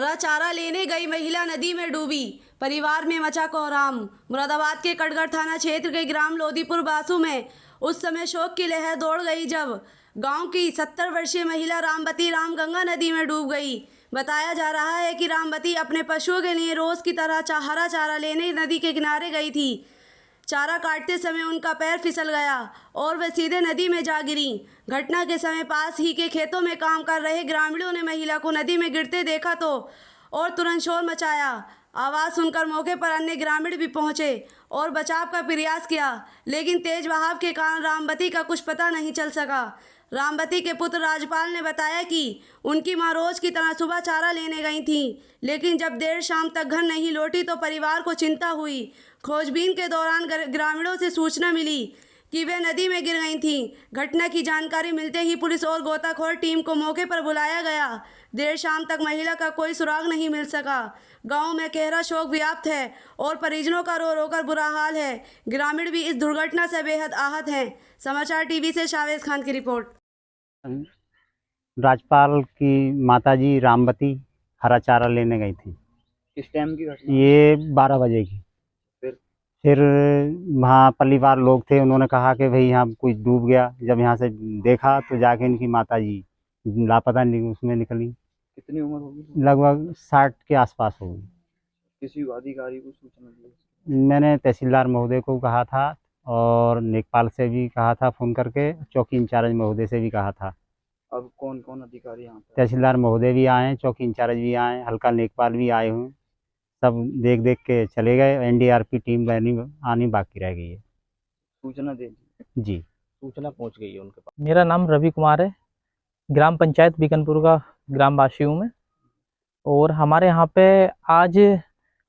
हरा चारा लेने गई महिला नदी में डूबी, परिवार में मचा कोहराम। मुरादाबाद के कटघर थाना क्षेत्र के ग्राम लोदीपुर बासु में उस समय शोक की लहर दौड़ गई जब गांव की 70 वर्षीय महिला रामबती रामगंगा नदी में डूब गई। बताया जा रहा है कि रामबती अपने पशुओं के लिए रोज की तरह हरा चारा लेने नदी के किनारे गई थी। चारा काटते समय उनका पैर फिसल गया और वह सीधे नदी में जा गिरी। घटना के समय पास ही के खेतों में काम कर रहे ग्रामीणों ने महिला को नदी में गिरते देखा तो और तुरंत शोर मचाया। आवाज़ सुनकर मौके पर अन्य ग्रामीण भी पहुंचे और बचाव का प्रयास किया, लेकिन तेज बहाव के कारण रामबती का कुछ पता नहीं चल सका। रामबती के पुत्र राजपाल ने बताया कि उनकी मां रोज की तरह सुबह चारा लेने गई थी, लेकिन जब देर शाम तक घर नहीं लौटी तो परिवार को चिंता हुई। खोजबीन के दौरान ग्रामीणों से सूचना मिली कि वे नदी में गिर गई थीं। घटना की जानकारी मिलते ही पुलिस और गोताखोर टीम को मौके पर बुलाया गया। देर शाम तक महिला का कोई सुराग नहीं मिल सका। गांव में गहरा शोक व्याप्त है और परिजनों का रो रो कर बुरा हाल है। ग्रामीण भी इस दुर्घटना से बेहद आहत हैं। समाचार टीवी से शावेज खान की रिपोर्ट। राजपाल की माताजी रामबती हरा चारा लेने गई थी। किस टाइम की घटना? ये 12 बजे की। फिर वहाँ परिवार लोग थे, उन्होंने कहा कि भाई यहाँ कोई डूब गया। जब यहाँ से देखा तो जाके इनकी माताजी लापता उसमें निकली। कितनी उम्र होगी? लगभग 60 के आसपास होगी। किसी अधिकारी को सूचना दी? मैंने तहसीलदार महोदय को कहा था और लेखपाल से भी कहा था फ़ोन करके, चौकी इंचार्ज महोदय से भी कहा था। अब कौन कौन अधिकारी यहाँ पर? तहसीलदार महोदय भी आए, चौकी इंचार्ज भी आए, हल्का लेखपाल भी आए हुए। सब देख के चले गए। एनडीआरएफ की टीम आनी बाकी रह गई है। सूचना दे दी? जी, सूचना पहुँच गई है उनके पास। मेरा नाम रवि कुमार है, ग्राम पंचायत बीकनपुर का ग्रामवासी हूँ मैं। और हमारे यहाँ पे आज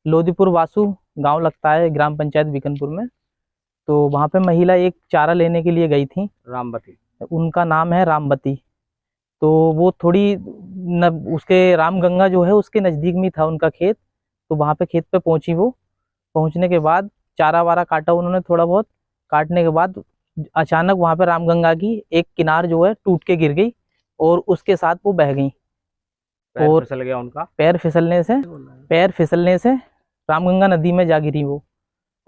लोदीपुर बासु गांव लगता है ग्राम पंचायत बीकनपुर में, तो वहाँ पे महिला एक चारा लेने के लिए गई थी। रामबती, उनका नाम है रामबती। तो वो थोड़ी उसके रामगंगा जो है उसके नज़दीक में था उनका खेत। तो वहाँ पे खेत पे पहुँची। वो पहुँचने के बाद चारा वारा काटा उन्होंने, थोड़ा बहुत काटने के बाद अचानक वहाँ पे रामगंगा की एक किनार जो है टूट के गिर गई और उसके साथ वो बह गई। और फिसल गया उनका पैर फिसलने से रामगंगा नदी में जा गिरी वो।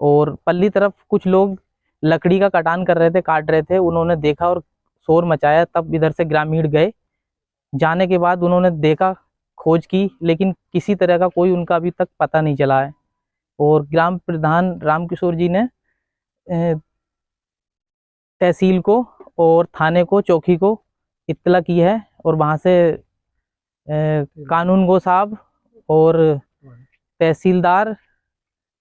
और पल्ली तरफ कुछ लोग लकड़ी का कटान कर रहे थे, काट रहे थे। उन्होंने देखा और शोर मचाया, तब इधर से ग्रामीण गए। जाने के बाद उन्होंने देखा, खोज की, लेकिन किसी तरह का कोई उनका अभी तक पता नहीं चला है। और ग्राम प्रधान रामकिशोर जी ने तहसील को और थाने को, चौकी को इत्तला की है और वहाँ से कानून गो साहब और तहसीलदार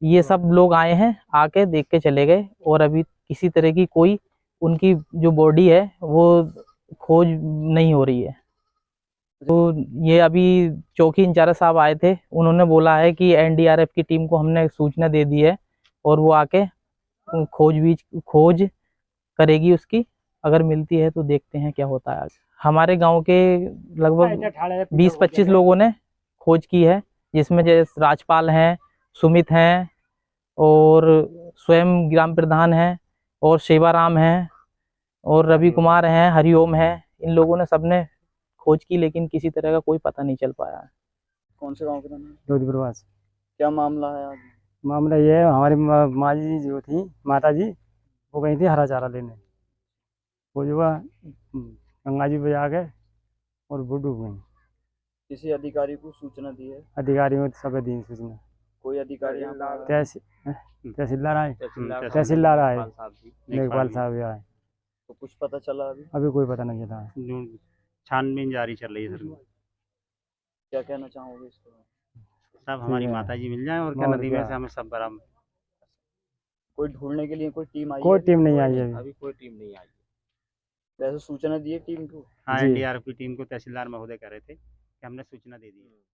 ये सब लोग आए हैं, आके देख के चले गए। और अभी किसी तरह की कोई उनकी जो बॉडी है वो खोज नहीं हो रही है। तो ये अभी चौकी इंचार्ज साहब आए थे, उन्होंने बोला है कि एनडीआरएफ की टीम को हमने सूचना दे दी है और वो आके खोज करेगी उसकी। अगर मिलती है तो देखते हैं क्या होता है। हमारे गांव के लगभग 20-25 लोगों ने खोज की है, जिसमें जैसे राजपाल हैं, सुमित हैं और स्वयं ग्राम प्रधान हैं और सेवाराम हैं और रवि कुमार हैं, हरिओम हैं। इन लोगों ने सबने खोज की, लेकिन किसी तरह का कोई पता नहीं चल पाया है। कौन से गांव के रहने? लोदीपुर बासु। क्या मामला है आज? मामला ये है, हमारी माँ जी जो थी, माता जी, वो गई थी हरा चारा लेने। वो जो गंगा जी बजा गए और वो डूब गई। किसी अधिकारी को सूचना दी है? अधिकारियों को सब दी सूचना। कोई अधिकारी यहाँ पर? तहसीलदार आए, लेखपाल साहब आए। तो कुछ पता चला अभी? अभी कोई पता नहीं चला है। छानबीन जारी चल रही है सर। क्या कहना चाहोगे इसको? सब हमारी माता जी मिल जाए और क्या, नदी में से हमें सब बराबर। कोई ढूंढने के लिए कोई टीम आई? कोई टीम नहीं आई है अभी कोई टीम नहीं आई। वैसे सूचना दी है टीम को? हाँ, एनडीआरएफ की टीम को तहसीलदार महोदय कह रहे थे कि हमने सूचना दे दी है।